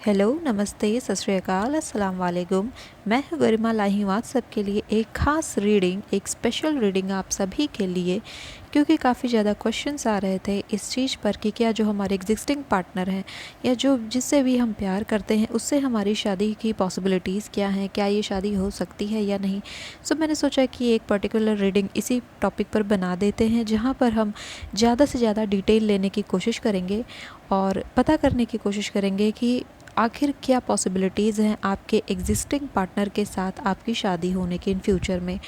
Hello, नमस्ते, सत श्री अकाल, अस्सलाम वालेकुम। मैं हूँ गरिमा, लाई हूँ आप सबके लिए एक ख़ास रीडिंग, एक स्पेशल रीडिंग आप सभी के लिए, क्योंकि काफ़ी ज़्यादा क्वेश्चंस आ रहे थे इस चीज़ पर कि क्या जो हमारे एग्जिस्टिंग पार्टनर हैं या जो जिससे भी हम प्यार करते हैं उससे हमारी शादी की पॉसिबिलिटीज़ क्या हैं, क्या ये शादी हो सकती है या नहीं। सो मैंने सोचा कि एक पर्टिकुलर रीडिंग इसी टॉपिक पर बना देते हैं, जहाँ पर हम ज़्यादा से ज़्यादा डिटेल लेने की कोशिश करेंगे और पता करने की कोशिश करेंगे कि आखिर क्या पॉसिबिलिटीज़ हैं आपके एग्जिस्टिंग पार्टनर के साथ आपकी शादी होने की इन फ्यूचर में।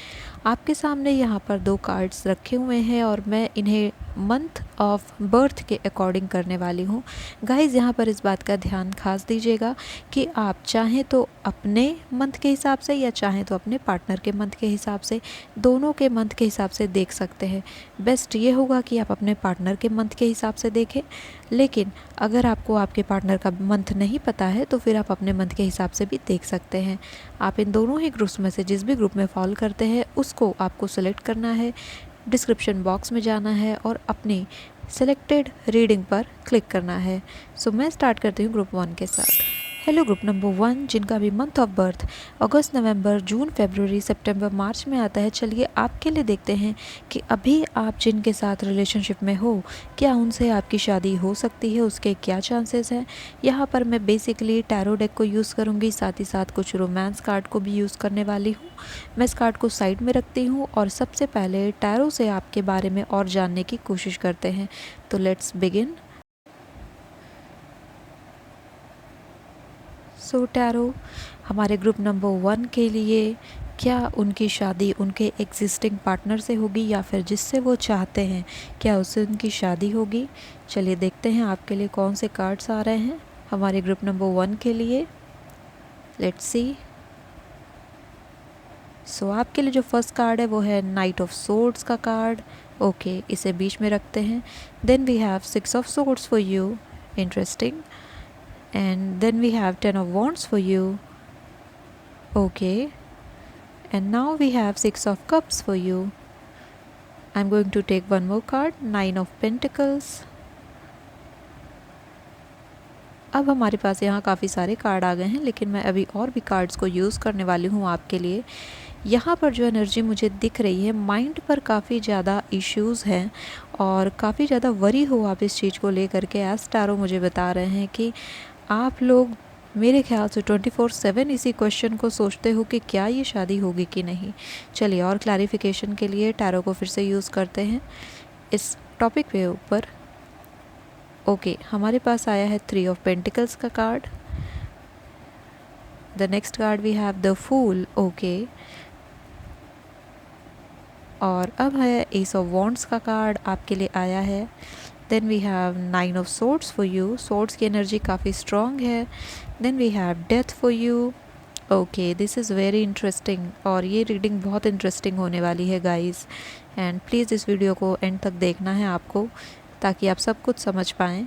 आपके सामने यहाँ पर 2 कार्ड्स रखे हुए हैं और मैं इन्हें मंथ ऑफ बर्थ के अकॉर्डिंग करने वाली हूँ। गाइज़, यहाँ पर इस बात का ध्यान खास दीजिएगा कि आप चाहें तो अपने मंथ के हिसाब से या चाहें तो अपने पार्टनर के मंथ के हिसाब से, दोनों के मंथ के हिसाब से देख सकते हैं। बेस्ट ये होगा कि आप अपने पार्टनर के मंथ के हिसाब से देखें, लेकिन अगर आपको आपके पार्टनर का मंथ नहीं पता है तो फिर आप अपने मंथ के हिसाब से भी देख सकते हैं। आप इन दोनों ही ग्रुप्स में से जिस भी ग्रुप में फॉलो करते हैं उसको आपको सेलेक्ट करना है, डिस्क्रिप्शन बॉक्स में जाना है और अपनी सेलेक्टेड रीडिंग पर क्लिक करना है। सो मैं स्टार्ट करती हूँ ग्रुप 1 के साथ। हेलो ग्रुप नंबर 1, जिनका भी मंथ ऑफ बर्थ अगस्त, नवंबर, जून, फरवरी, सितंबर, मार्च में आता है। चलिए आपके लिए देखते हैं कि अभी आप जिनके साथ रिलेशनशिप में हो, क्या उनसे आपकी शादी हो सकती है, उसके क्या चांसेस हैं। यहाँ पर मैं बेसिकली टैरो डेक को यूज़ करूँगी, साथ ही साथ कुछ रोमांस कार्ड को भी यूज़ करने वाली हूँ। मैं इस कार्ड को साइड में रखती हूँ और सबसे पहले टैरो से आपके बारे में और जानने की कोशिश करते हैं। तो लेट्स बिगिन। सो टैरो, हमारे ग्रुप नंबर 1 के लिए क्या उनकी शादी उनके एग्जिस्टिंग पार्टनर से होगी या फिर जिससे वो चाहते हैं, क्या उससे उनकी शादी होगी। चलिए देखते हैं आपके लिए कौन से कार्ड्स आ रहे हैं हमारे ग्रुप नंबर 1 के लिए। Let's see. सो आपके लिए जो फर्स्ट कार्ड है वो है नाइट ऑफ सोर्ड्स का कार्ड। ओके, इसे बीच में रखते हैं। Then we have 6 of swords for you, interesting. And then we have 10 of wands for you. Okay, and now we have 6 of cups for you. I'm going to take one more card, 9 of pentacles. अब हमारे पास यहाँ काफ़ी सारे card आ गए हैं, लेकिन मैं अभी और भी कार्ड्स को यूज़ करने वाली हूँ आपके लिए। यहाँ पर जो एनर्जी मुझे दिख रही है, माइंड पर काफ़ी ज़्यादा इश्यूज़ हैं और काफ़ी ज़्यादा वरी हो आप इस चीज़ को लेकर के। एज टैरो मुझे बता रहे हैं कि आप लोग मेरे ख्याल से 24/7 इसी क्वेश्चन को सोचते हो कि क्या ये शादी होगी कि नहीं। चलिए और क्लैरिफिकेशन के लिए टैरो को फिर से यूज़ करते हैं इस टॉपिक के ऊपर। ओके, हमारे पास आया है 3 ऑफ पेंटिकल्स का card. The next card we have the fool. Okay, और अब है एस ऑफ वॉन्ड्स का कार्ड आपके लिए आया है। Then we have 9 of swords for you, swords की एनर्जी काफ़ी स्ट्रॉन्ग है। Then we have death for you. Okay, this is very interesting और ये रीडिंग बहुत इंटरेस्टिंग होने वाली है गाइस, एंड प्लीज़ इस वीडियो को एंड तक देखना है आपको, ताकि आप सब कुछ समझ पाएँ।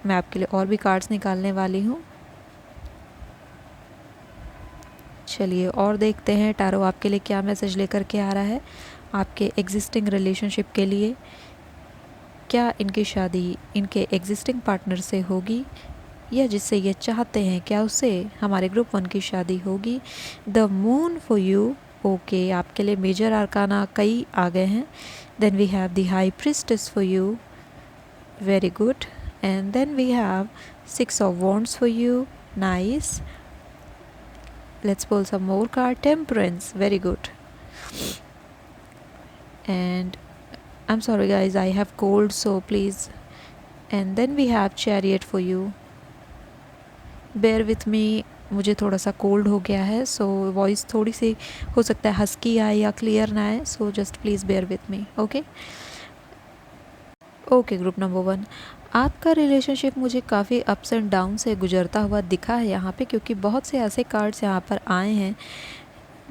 मैं आपके लिए और भी कार्ड्स निकालने वाली हूँ। चलिए और देखते हैं टैरो आपके लिए क्या मैसेज लेकर के आ रहा है आपके एग्जिस्टिंग रिलेशनशिप के लिए। क्या इनकी शादी इनके एग्जिस्टिंग पार्टनर से होगी या जिससे ये चाहते हैं, क्या उससे हमारे ग्रुप 1 की शादी होगी। The moon for you. Okay, आपके लिए मेजर आर्काना कई आ गए हैं। Then we have the high priestess for you, very good. And then we have 6 of wands for you, nice. Let's pull some more card. Temperance, very good. And I'm sorry guys, I have cold, so please. And then we have Chariot for you. Bear with me, मुझे थोड़ा सा cold हो गया है, so voice थोड़ी सी हो सकता है हस्की आए या क्लियर ना आए, so just please bear with me. Okay group number 1, आपका रिलेशनशिप मुझे काफ़ी अप्स एंड डाउन से गुजरता हुआ दिखा है यहाँ पे, क्योंकि बहुत से ऐसे कार्ड्स यहाँ पर आए हैं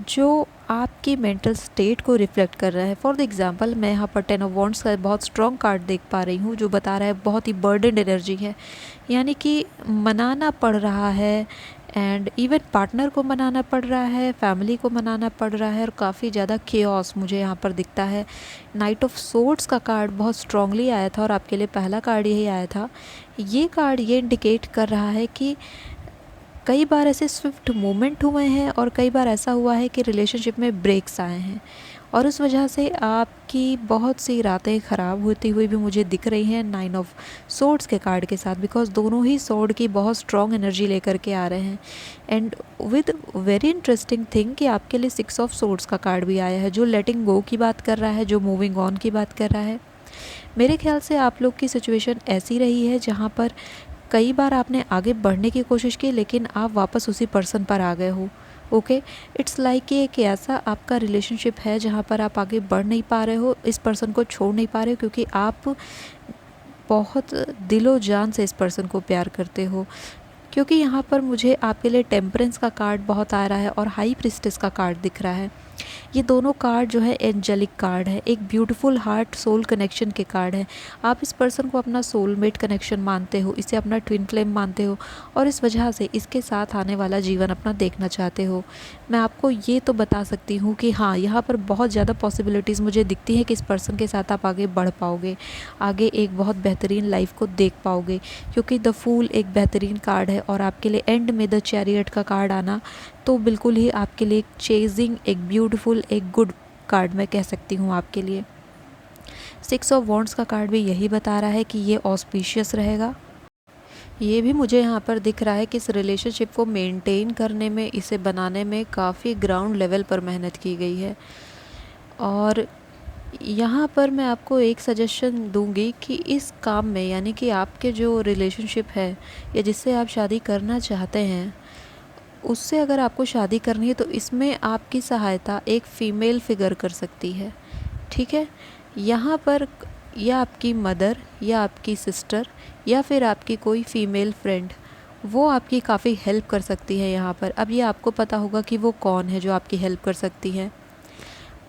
जो आपकी मेंटल स्टेट को रिफ्लेक्ट कर रहा है। फॉर द एग्जांपल, मैं यहाँ पर 10 ऑफ वॉन्ड्स का बहुत स्ट्रॉन्ग कार्ड देख पा रही हूँ, जो बता रहा है बहुत ही बर्डन एनर्जी है, यानी कि मनाना पड़ रहा है, एंड इवन पार्टनर को मनाना पड़ रहा है, फैमिली को मनाना पड़ रहा है, और काफ़ी ज़्यादा केओस मुझे यहाँ पर दिखता है। नाइट ऑफ सोर्ड्स का कार्ड बहुत स्ट्रांगली आया था और आपके लिए पहला कार्ड यही आया था। ये कार्ड ये इंडिकेट कर रहा है कि कई बार ऐसे स्विफ्ट मोमेंट हुए हैं और कई बार ऐसा हुआ है कि रिलेशनशिप में ब्रेक्स आए हैं और उस वजह से आपकी बहुत सी रातें ख़राब होती हुई भी मुझे दिख रही हैं 9 ऑफ सोर्ड्स के कार्ड के साथ, बिकॉज दोनों ही सोर्ड की बहुत स्ट्रॉन्ग एनर्जी लेकर के आ रहे हैं। And with very interesting thing कि आपके लिए 6 ऑफ सोर्ड्स का कार्ड भी आया है, जो लेटिंग गो की बात कर रहा है, जो मूविंग ऑन की बात कर रहा है। मेरे ख्याल से आप लोग की सिचुएशन ऐसी रही है जहाँ पर कई बार आपने आगे बढ़ने की कोशिश की लेकिन आप वापस उसी पर्सन पर आ गए हो। ओके, इट्स लाइक कि एक ऐसा आपका रिलेशनशिप है जहाँ पर आप आगे बढ़ नहीं पा रहे हो, इस पर्सन को छोड़ नहीं पा रहे हो, क्योंकि आप बहुत दिलो जान से इस पर्सन को प्यार करते हो। क्योंकि यहाँ पर मुझे आपके लिए टेम्परेंस का कार्ड बहुत आ रहा है और हाई प्रिस्टेस का कार्ड दिख रहा है। ये दोनों कार्ड जो है एंजेलिक कार्ड है, एक ब्यूटीफुल हार्ट सोल कनेक्शन के कार्ड है। आप इस पर्सन को अपना सोलमेट कनेक्शन मानते हो, इसे अपना ट्विन फ्लेम मानते हो और इस वजह से इसके साथ आने वाला जीवन अपना देखना चाहते हो। मैं आपको ये तो बता सकती हूँ कि हाँ, यहाँ पर बहुत ज़्यादा पॉसिबिलिटीज़ मुझे दिखती है कि इस पर्सन के साथ आप आगे बढ़ पाओगे, आगे एक बहुत बेहतरीन लाइफ को देख पाओगे, क्योंकि द फूल एक बेहतरीन कार्ड है और आपके लिए एंड में द चैरियट का कार्ड आना तो बिल्कुल ही आपके लिए एक चेजिंग, एक ब्यूटीफुल, एक गुड कार्ड मैं कह सकती हूँ आपके लिए। 6 ऑफ वॉन्ड्स का कार्ड भी यही बता रहा है कि ये ऑस्पिशियस रहेगा। ये भी मुझे यहाँ पर दिख रहा है कि इस रिलेशनशिप को मेंटेन करने में, इसे बनाने में काफ़ी ग्राउंड लेवल पर मेहनत की गई है। और यहाँ पर मैं आपको एक सजेशन दूंगी कि इस काम में, यानी कि आपके जो रिलेशनशिप है या जिससे आप शादी करना चाहते हैं, उससे अगर आपको शादी करनी है तो इसमें आपकी सहायता एक फ़ीमेल फिगर कर सकती है। ठीक है, यहाँ पर या आपकी मदर या आपकी सिस्टर या फिर आपकी कोई फ़ीमेल फ्रेंड, वो आपकी काफ़ी हेल्प कर सकती है यहाँ पर। अब ये आपको पता होगा कि वो कौन है जो आपकी हेल्प कर सकती है।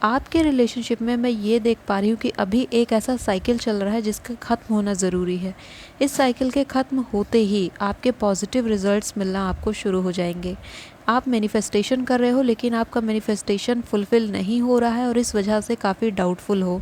आपके रिलेशनशिप में मैं ये देख पा रही हूँ कि अभी एक ऐसा साइकिल चल रहा है जिसका ख़त्म होना ज़रूरी है। इस साइकिल के ख़त्म होते ही आपके पॉजिटिव रिजल्ट्स मिलना आपको शुरू हो जाएंगे। आप मैनिफेस्टेशन कर रहे हो लेकिन आपका मैनिफेस्टेशन फुलफ़िल नहीं हो रहा है और इस वजह से काफ़ी डाउटफुल हो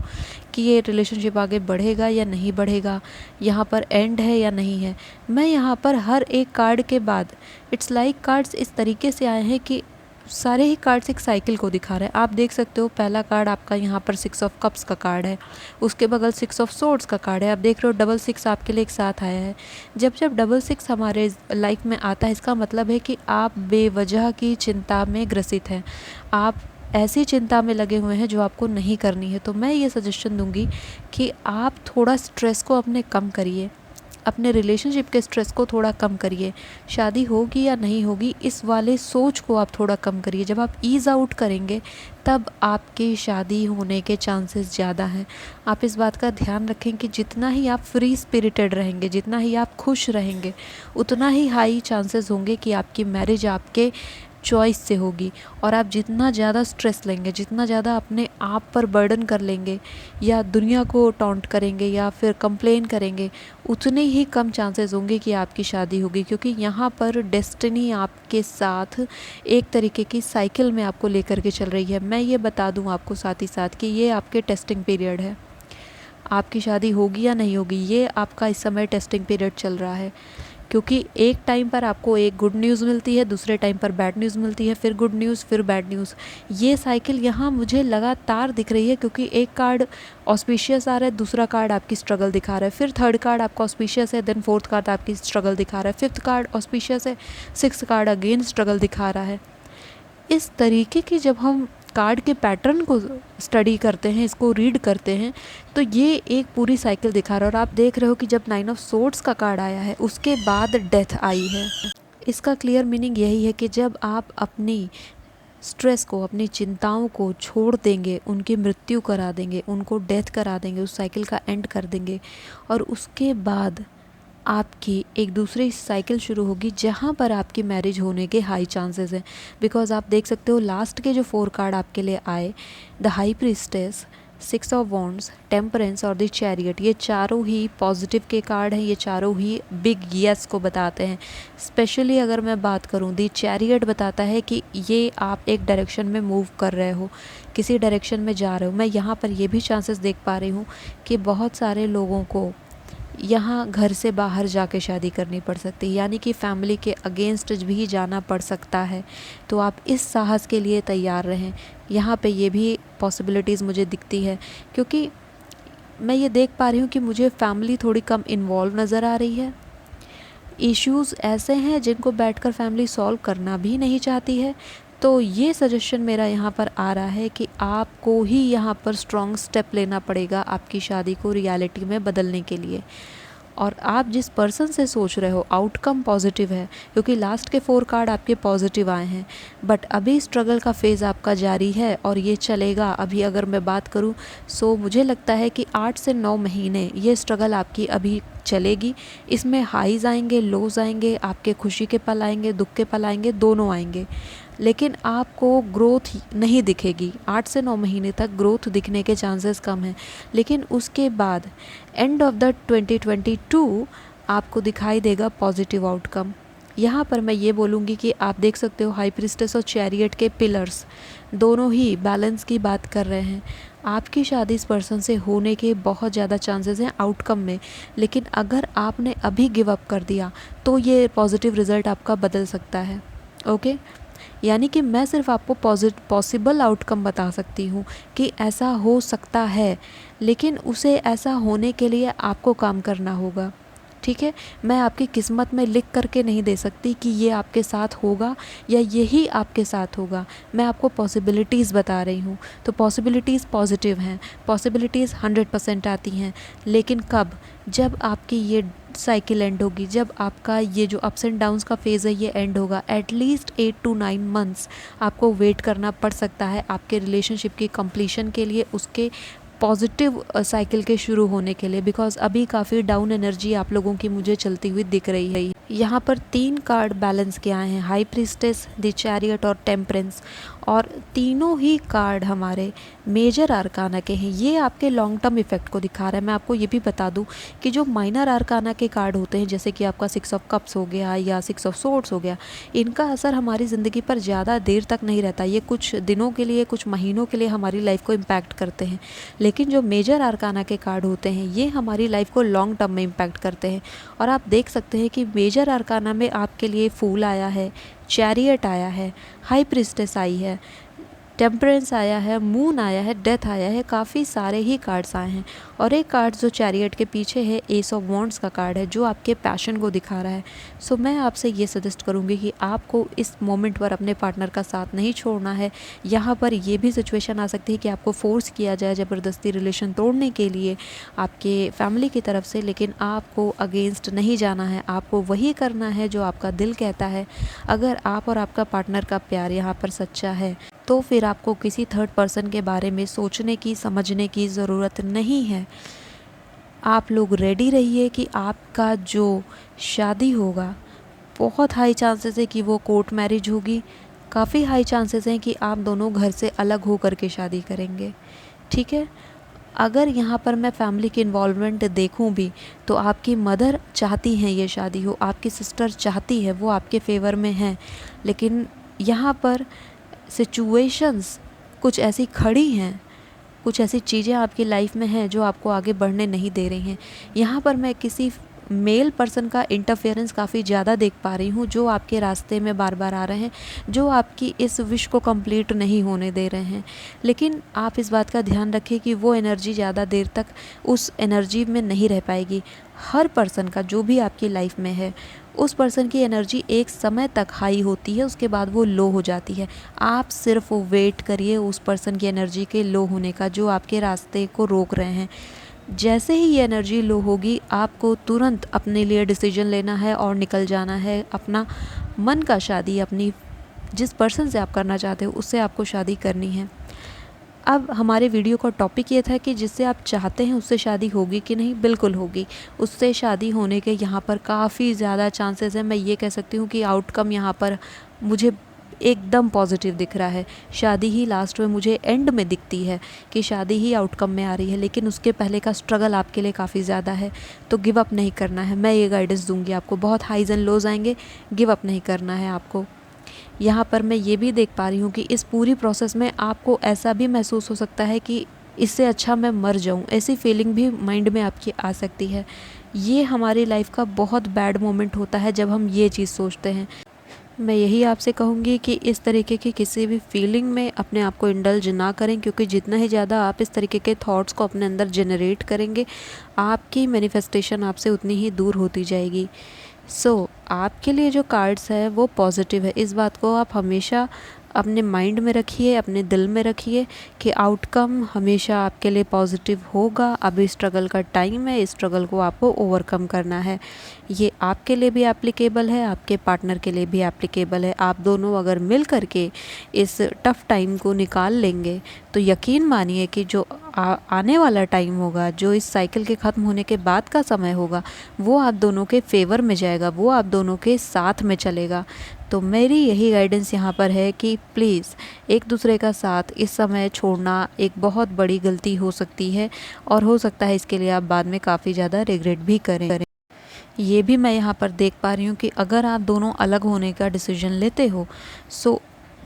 कि ये रिलेशनशिप आगे बढ़ेगा या नहीं बढ़ेगा, यहाँ पर एंड है या नहीं है। मैं यहाँ पर हर एक कार्ड के बाद, इट्स लाइक कार्ड्स इस तरीके से आए हैं कि सारे ही कार्ड्स एक साइकिल को दिखा रहे हैं। आप देख सकते हो पहला कार्ड आपका यहाँ पर 6 ऑफ कप्स का कार्ड है, उसके बगल 6 ऑफ सोर्ड्स का कार्ड है। आप देख रहे हो डबल 6 आपके लिए एक साथ आया है। जब जब डबल 6 हमारे लाइफ में आता है, इसका मतलब है कि आप बेवजह की चिंता में ग्रसित हैं, आप ऐसी चिंता में लगे हुए हैं जो आपको नहीं करनी है। तो मैं ये सजेशन दूंगी कि आप थोड़ा स्ट्रेस को अपने कम करिए, अपने रिलेशनशिप के स्ट्रेस को थोड़ा कम करिए। शादी होगी या नहीं होगी इस वाले सोच को आप थोड़ा कम करिए। जब आप ईज़ आउट करेंगे तब आपकी शादी होने के चांसेस ज़्यादा हैं। आप इस बात का ध्यान रखें कि जितना ही आप फ्री स्पिरिटेड रहेंगे, जितना ही आप खुश रहेंगे, उतना ही हाई चांसेस होंगे कि आपकी मैरिज आपके चॉइस से होगी। और आप जितना ज़्यादा स्ट्रेस लेंगे, जितना ज़्यादा अपने आप पर बर्डन कर लेंगे या दुनिया को टॉन्ट करेंगे या फिर कंप्लेन करेंगे, उतने ही कम चांसेस होंगे कि आपकी शादी होगी। क्योंकि यहाँ पर डेस्टिनी आपके साथ एक तरीके की साइकिल में आपको लेकर के चल रही है। मैं ये बता दूँ आपको साथ ही साथ कि ये आपके टेस्टिंग पीरियड है। आपकी शादी होगी या नहीं होगी, ये आपका इस समय टेस्टिंग पीरियड चल रहा है। क्योंकि एक टाइम पर आपको एक गुड न्यूज़ मिलती है, दूसरे टाइम पर बैड न्यूज़ मिलती है, फिर गुड न्यूज़, फिर बैड न्यूज़। ये साइकिल यहाँ मुझे लगातार दिख रही है, क्योंकि एक कार्ड ऑस्पिशियस आ रहा है, दूसरा कार्ड आपकी स्ट्रगल दिखा रहा है, फिर थर्ड कार्ड आपका ऑस्पिशियस है, देन फोर्थ कार्ड आपकी स्ट्रगल दिखा रहा है, फिफ्थ कार्ड ऑस्पिशियस है, सिक्स्थ कार्ड अगेन स्ट्रगल दिखा रहा है। इस तरीके की जब हम कार्ड के पैटर्न को स्टडी करते हैं, इसको रीड करते हैं, तो ये एक पूरी साइकिल दिखा रहा है। और आप देख रहे हो कि जब 9 ऑफ सोर्ड्स का कार्ड आया है उसके बाद डेथ आई है। इसका क्लियर मीनिंग यही है कि जब आप अपनी स्ट्रेस को, अपनी चिंताओं को छोड़ देंगे, उनकी मृत्यु करा देंगे, उनको डेथ करा देंगे, उस साइकिल का एंड कर देंगे, और उसके बाद आपकी एक दूसरी साइकिल शुरू होगी जहाँ पर आपकी मैरिज होने के हाई चांसेस हैं। बिकॉज आप देख सकते हो लास्ट के जो 4 कार्ड आपके लिए आए, the high priestess, 6 of wands, temperance और द चैरियट, ये चारों ही पॉजिटिव के कार्ड हैं। ये चारों ही बिग येस को बताते हैं। स्पेशली अगर मैं बात करूँ, द चैरियट बताता है कि ये आप एक डायरेक्शन में मूव कर रहे हो, किसी डायरेक्शन में जा रहे हो। मैं यहाँ पर ये भी चांसेस देख पा रही हूँ कि बहुत सारे लोगों को यहाँ घर से बाहर जाके शादी करनी पड़ सकती है, यानी कि फैमिली के अगेंस्ट भी जाना पड़ सकता है। तो आप इस साहस के लिए तैयार रहें। यहाँ पे ये भी पॉसिबिलिटीज़ मुझे दिखती है, क्योंकि मैं ये देख पा रही हूँ कि मुझे फैमिली थोड़ी कम इन्वॉल्व नज़र आ रही है। इश्यूज़ ऐसे हैं जिनको बैठकर फैमिली सॉल्व करना भी नहीं चाहती है। तो ये सजेशन मेरा यहाँ पर आ रहा है कि आपको ही यहाँ पर स्ट्रॉन्ग स्टेप लेना पड़ेगा आपकी शादी को रियलिटी में बदलने के लिए। और आप जिस पर्सन से सोच रहे हो आउटकम पॉजिटिव है, क्योंकि लास्ट के 4 कार्ड आपके पॉजिटिव आए हैं। बट अभी स्ट्रगल का फेज़ आपका जारी है और ये चलेगा। अभी अगर मैं बात करूँ सो मुझे लगता है कि 8 से 9 महीने ये स्ट्रगल आपकी अभी चलेगी। इसमें हाईज़ आएंगे, लोज़ आएंगे, आपके खुशी के पल आएंगे, दुख के पल आएंगे, दोनों आएंगे, लेकिन आपको ग्रोथ नहीं दिखेगी। 8 से 9 महीने तक ग्रोथ दिखने के चांसेस कम हैं, लेकिन उसके बाद एंड ऑफ द 2022 आपको दिखाई देगा पॉजिटिव आउटकम। यहाँ पर मैं ये बोलूँगी कि आप देख सकते हो हाई प्रीस्टेस और चैरियट के पिलर्स दोनों ही बैलेंस की बात कर रहे हैं। आपकी शादी इस पर्सन से होने के बहुत ज़्यादा चांसेस हैं आउटकम में, लेकिन अगर आपने अभी गिव अप कर दिया तो ये पॉजिटिव रिज़ल्ट आपका बदल सकता है। ओके, यानी कि मैं सिर्फ आपको पॉसिबल आउटकम बता सकती हूँ कि ऐसा हो सकता है, लेकिन उसे ऐसा होने के लिए आपको काम करना होगा। ठीक है, मैं आपकी किस्मत में लिख करके नहीं दे सकती कि ये आपके साथ होगा या यही आपके साथ होगा। मैं आपको पॉसिबिलिटीज़ बता रही हूँ। तो पॉसिबिलिटीज़ पॉजिटिव हैं, पॉसिबिलिटीज़ 100% आती हैं, लेकिन कब? जब आपकी ये साइकिल एंड होगी, जब आपका ये जो अप्स एंड डाउन्स का फेज़ है ये एंड होगा। एटलीस्ट 8 to 9 मंथ्स आपको वेट करना पड़ सकता है आपके रिलेशनशिप की कंप्लीशन के लिए, उसके पॉजिटिव साइकिल के शुरू होने के लिए, बिकॉज अभी काफ़ी डाउन एनर्जी आप लोगों की मुझे चलती हुई दिख रही है। यहाँ पर 3 कार्ड बैलेंस के आए हैं, हाई प्रीस्टेस, द चैरियट और टेम्परेंस, और तीनों ही कार्ड हमारे मेजर आर्काना के हैं। ये आपके लॉन्ग टर्म इफेक्ट को दिखा रहा है। मैं आपको ये भी बता दूं कि जो माइनर आर्काना के कार्ड होते हैं, जैसे कि आपका 6 ऑफ कप्स हो गया या 6 ऑफ सोर्ड्स हो गया, इनका असर हमारी ज़िंदगी पर ज़्यादा देर तक नहीं रहता। ये कुछ दिनों के लिए, कुछ महीनों के लिए हमारी लाइफ को इम्पैक्ट करते हैं, लेकिन जो मेजर आर्काना के कार्ड होते हैं ये हमारी लाइफ को लॉन्ग टर्म में इम्पैक्ट करते हैं। और आप देख सकते हैं कि मेजर आर्काना में आपके लिए फूल आया है, चैरियट आया है, हाई प्रीस्टेस आई है, टेम्परेंस आया है, मून आया है, डेथ आया है, काफ़ी सारे ही कार्ड्स आए हैं। और एक कार्ड जो चैरियट के पीछे है, एस ऑफ वॉन्ड्स का कार्ड है, जो आपके पैशन को दिखा रहा है। सो मैं आपसे ये सजेस्ट करूँगी कि आपको इस मोमेंट पर अपने पार्टनर का साथ नहीं छोड़ना है। यहाँ पर ये भी सिचुएशन आ सकती है कि आपको फोर्स किया जाए ज़बरदस्ती रिलेशन तोड़ने के लिए आपके फैमिली की तरफ से, लेकिन आपको अगेंस्ट नहीं जाना है, आपको वही करना है जो आपका दिल कहता है। अगर आप और आपका पार्टनर का प्यार यहाँ पर सच्चा है तो फिर आपको किसी थर्ड पर्सन के बारे में सोचने की, समझने की ज़रूरत नहीं है। आप लोग रेडी रहिए कि आपका जो शादी होगा बहुत हाई चांसेस है कि वो कोर्ट मैरिज होगी। काफ़ी हाई चांसेस हैं कि आप दोनों घर से अलग हो कर के शादी करेंगे। ठीक है, अगर यहाँ पर मैं फैमिली की इन्वॉल्वमेंट देखूँ भी तो आपकी मदर चाहती हैं ये शादी हो, आपकी सिस्टर चाहती है, वो आपके फेवर में हैं, लेकिन यहाँ पर सिचुएशंस कुछ ऐसी खड़ी हैं, कुछ ऐसी चीज़ें आपकी लाइफ में हैं जो आपको आगे बढ़ने नहीं दे रही हैं। यहाँ पर मैं किसी मेल पर्सन का इंटरफेरेंस काफ़ी ज़्यादा देख पा रही हूँ, जो आपके रास्ते में बार बार आ रहे हैं, जो आपकी इस विश को कंप्लीट नहीं होने दे रहे हैं। लेकिन आप इस बात का ध्यान रखें कि वो एनर्जी ज़्यादा देर तक उस एनर्जी में नहीं रह पाएगी। हर पर्सन का जो भी आपकी लाइफ में है, उस पर्सन की एनर्जी एक समय तक हाई होती है, उसके बाद वो लो हो जाती है। आप सिर्फ वेट करिए उस पर्सन की एनर्जी के लो होने का, जो आपके रास्ते को रोक रहे हैं। जैसे ही ये एनर्जी लो होगी, आपको तुरंत अपने लिए डिसीजन लेना है और निकल जाना है। अपना मन का शादी, अपनी जिस पर्सन से आप करना चाहते हो उससे आपको शादी करनी है। अब हमारे वीडियो का टॉपिक ये था कि जिससे आप चाहते हैं उससे शादी होगी कि नहीं। बिल्कुल होगी, उससे शादी होने के यहाँ पर काफ़ी ज़्यादा चांसेस हैं। मैं ये कह सकती हूँ कि आउटकम यहाँ पर मुझे एकदम पॉजिटिव दिख रहा है। शादी ही लास्ट में मुझे एंड में दिखती है कि शादी ही आउटकम में आ रही है, लेकिन उसके पहले का स्ट्रगल आपके लिए काफ़ी ज़्यादा है। तो गिव अप नहीं करना है, मैं ये गाइडेंस दूंगी आपको। बहुत हाईज एंड लोज आएंगे, गिव अप नहीं करना है आपको। यहाँ पर मैं ये भी देख पा रही हूँ कि इस पूरी प्रोसेस में आपको ऐसा भी महसूस हो सकता है कि इससे अच्छा मैं मर जाऊँ, ऐसी फीलिंग भी माइंड में आपकी आ सकती है। ये हमारी लाइफ का बहुत बैड मोमेंट होता है जब हम ये चीज़ सोचते हैं। मैं यही आपसे कहूँगी कि इस तरीके की किसी भी फीलिंग में अपने आप को इंडल्ज ना करें, क्योंकि जितना ही ज़्यादा आप इस तरीके के थॉट्स को अपने अंदर जनरेट करेंगे, आपकी मैनिफेस्टेशन आपसे उतनी ही दूर होती जाएगी। आपके लिए जो कार्ड्स है वो पॉजिटिव है। इस बात को आप हमेशा अपने माइंड में रखिए, अपने दिल में रखिए कि आउटकम हमेशा आपके लिए पॉजिटिव होगा। अभी स्ट्रगल का टाइम है, इस स्ट्रगल को आपको ओवरकम करना है। ये आपके लिए भी एप्लीकेबल है, आपके पार्टनर के लिए भी एप्लीकेबल है। आप दोनों अगर मिल करके इस टफ़ टाइम को निकाल लेंगे तो यकीन मानिए कि जो आने वाला टाइम होगा, जो इस साइकिल के ख़त्म होने के बाद का समय होगा, वो आप दोनों के फेवर में जाएगा, वो आप दोनों के साथ में चलेगा। तो मेरी यही गाइडेंस यहाँ पर है कि प्लीज़ एक दूसरे का साथ इस समय छोड़ना एक बहुत बड़ी गलती हो सकती है, और हो सकता है इसके लिए आप बाद में काफ़ी ज़्यादा रिग्रेट भी करें। ये भी मैं यहाँ पर देख पा रही हूँ कि अगर आप दोनों अलग होने का डिसीजन लेते हो, सो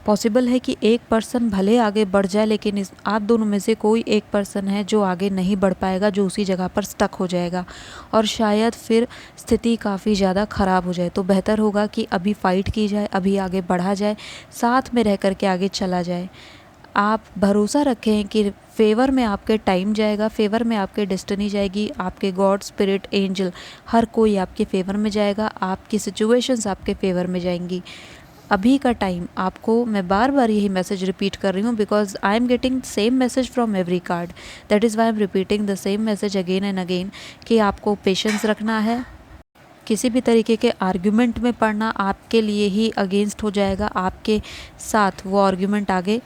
पॉसिबल है कि एक पर्सन भले आगे बढ़ जाए, लेकिन आप दोनों में से कोई एक पर्सन है जो आगे नहीं बढ़ पाएगा, जो उसी जगह पर स्टक हो जाएगा, और शायद फिर स्थिति काफ़ी ज़्यादा ख़राब हो जाए। तो बेहतर होगा कि अभी फ़ाइट की जाए, अभी आगे बढ़ा जाए, साथ में रह कर के आगे चला जाए। आप भरोसा रखें कि फेवर में आपके टाइम जाएगा, फेवर में आपके डेस्टिनी जाएगी, आपके गॉड, स्पिरिट, एंजल, हर कोई आपके फेवर में जाएगा, आपकी सिचुएशंस आपके फेवर में जाएंगी। अभी का टाइम आपको, मैं बार बार यही मैसेज रिपीट कर रही हूँ because I am getting same message from every card, that is why I am repeating the same message again and again, कि आपको पेशेंस रखना है। किसी भी तरीके के आर्ग्यूमेंट में पड़ना आपके लिए ही अगेंस्ट हो जाएगा, आपके साथ वो आर्ग्यूमेंट आगे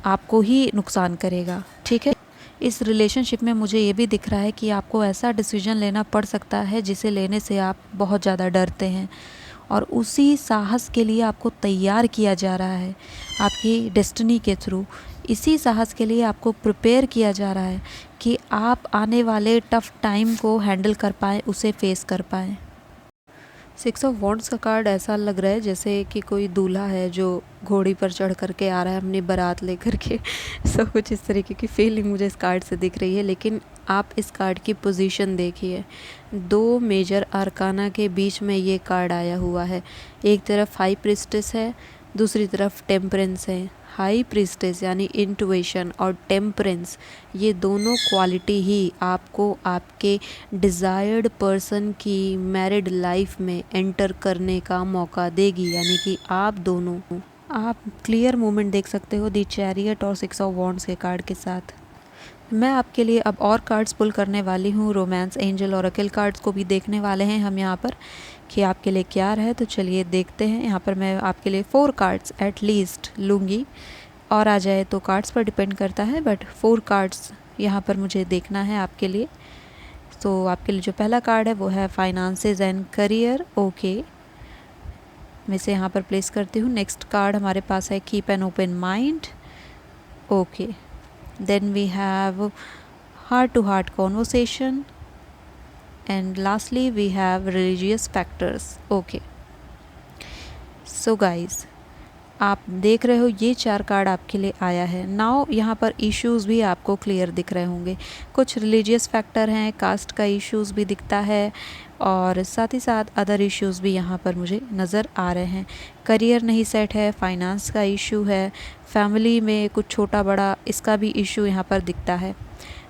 आपको ही नुकसान करेगा, ठीक है। इस रिलेशनशिप में मुझे ये भी दिख रहा है कि आपको ऐसा डिसीजन लेना पड़ सकता है जिसे लेने से आप बहुत ज़्यादा डरते हैं, और उसी साहस के लिए आपको तैयार किया जा रहा है आपकी डेस्टिनी के थ्रू। इसी साहस के लिए आपको प्रिपेयर किया जा रहा है कि आप आने वाले टफ़ टाइम को हैंडल कर पाएँ, उसे फेस कर पाएँ। 6 ऑफ वॉन्ड्स का कार्ड ऐसा लग रहा है जैसे कि कोई दूल्हा है जो घोड़ी पर चढ़ करके आ रहा है अपनी बारात लेकर के सब कुछ इस तरीके की फीलिंग मुझे इस कार्ड से दिख रही है। लेकिन आप इस कार्ड की पोजीशन देखिए, 2 मेजर अरकाना के बीच में ये कार्ड आया हुआ है। एक तरफ हाई प्रिस्टेस है, दूसरी तरफ टेम्परेंस है। हाई प्रिस्टेस यानी इंटुइशन और टेम्परेंस, ये दोनों क्वालिटी ही आपको आपके डिज़ायर्ड पर्सन की मैरिड लाइफ में एंटर करने का मौका देगी। यानी कि आप दोनों, आप क्लियर मोमेंट देख सकते हो दी चैरियट और 6 ऑफ वॉन्ड्स के कार्ड के साथ। मैं आपके लिए अब और कार्ड्स पुल करने वाली हूँ, रोमांस, एंजल और अकेल कार्ड्स को भी देखने वाले हैं हम यहाँ पर कि आपके लिए क्या रहे। तो चलिए देखते हैं। यहाँ पर मैं आपके लिए 4 कार्ड्स एट लीस्ट लूँगी, और आ जाए तो कार्ड्स पर डिपेंड करता है, बट 4 कार्ड्स यहाँ पर मुझे देखना है आपके लिए। तो आपके लिए जो पहला कार्ड है वो है फाइनेंसेस एंड करियर। ओके, मैं इसे यहाँ पर प्लेस करती हूँ। नेक्स्ट कार्ड हमारे पास है keep an open mind. Okay, then we have heart to heart conversation, and lastly we have religious factors. Okay, so guys, आप देख रहे हो ये 4 कार्ड आपके लिए आया है। नाउ यहाँ पर इश्यूज़ भी आपको क्लियर दिख रहे होंगे, कुछ रिलीजियस फैक्टर हैं, कास्ट का इश्यूज़ भी दिखता है, और साथ ही साथ अदर इश्यूज़ भी यहाँ पर मुझे नज़र आ रहे हैं। करियर नहीं सेट है, फाइनेंस का इशू है, फैमिली में कुछ छोटा बड़ा इसका भी इशू यहाँ पर दिखता है।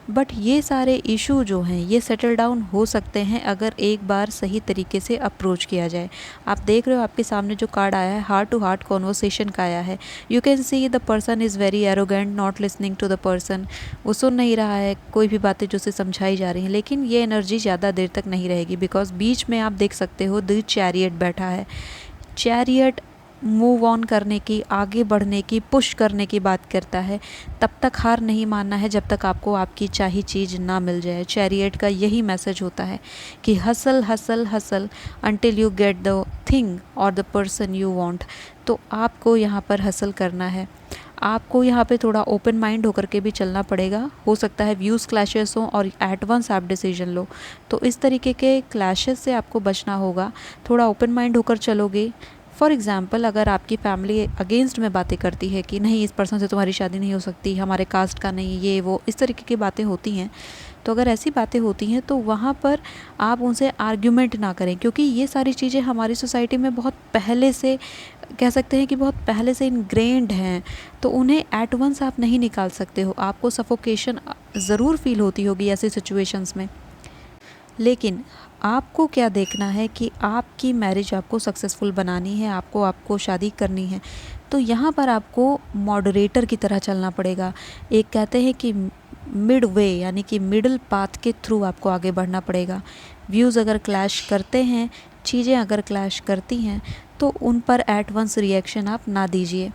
बट ये सारे इशू जो हैं ये सेटल डाउन हो सकते हैं अगर एक बार सही तरीके से अप्रोच किया जाए। आप देख रहे हो आपके सामने जो कार्ड आया है हार्ट टू हार्ट कॉन्वर्सेशन का आया है। You can see the person is very arrogant, not listening to the person. वो सुन नहीं रहा है कोई भी बातें जो उसे समझाई जा रही हैं, लेकिन ये एनर्जी ज़्यादा देर तक नहीं रहेगी, बिकॉज बीच में आप देख सकते हो द चैरियट बैठा है। चैरियट मूव ऑन करने की, आगे बढ़ने की, पुश करने की बात करता है। तब तक हार नहीं मानना है जब तक आपको आपकी चाहिए चीज़ ना मिल जाए। चैरियट का यही मैसेज होता है कि hustle hustle hustle until you get the thing और द पर्सन यू वांट। तो आपको यहाँ पर हसल करना है, आपको यहाँ पे थोड़ा ओपन माइंड होकर के भी चलना पड़ेगा। हो सकता है व्यूज़ क्लैशेस हों और एट वंस आप डिसीजन लो, तो इस तरीके के क्लैशेस से आपको बचना होगा। थोड़ा ओपन माइंड होकर चलोगे। फॉर एग्ज़ाम्पल, अगर आपकी फैमिली अगेंस्ट में बातें करती है कि नहीं इस पर्सन से तुम्हारी शादी नहीं हो सकती, हमारे कास्ट का नहीं, ये वो, इस तरीके की बातें होती हैं, तो अगर ऐसी बातें होती हैं तो वहाँ पर आप उनसे आर्ग्यूमेंट ना करें, क्योंकि ये सारी चीज़ें हमारी सोसाइटी में बहुत पहले से, कह सकते हैं कि बहुत पहले से इनग्रेन्ड हैं, तो उन्हें एट वंस आप नहीं निकाल सकते हो। आपको सफोकेशन ज़रूर फील होती होगी ऐसी सिचुएशंस में, लेकिन आपको क्या देखना है कि आपकी मैरिज आपको सक्सेसफुल बनानी है, आपको शादी करनी है। तो यहाँ पर आपको मॉडरेटर की तरह चलना पड़ेगा। एक कहते हैं कि मिड वे, यानी कि मिडल पाथ के थ्रू आपको आगे बढ़ना पड़ेगा। व्यूज़ अगर क्लैश करते हैं, चीज़ें अगर क्लैश करती हैं, तो उन पर एट वंस रिएक्शन आप ना दीजिए।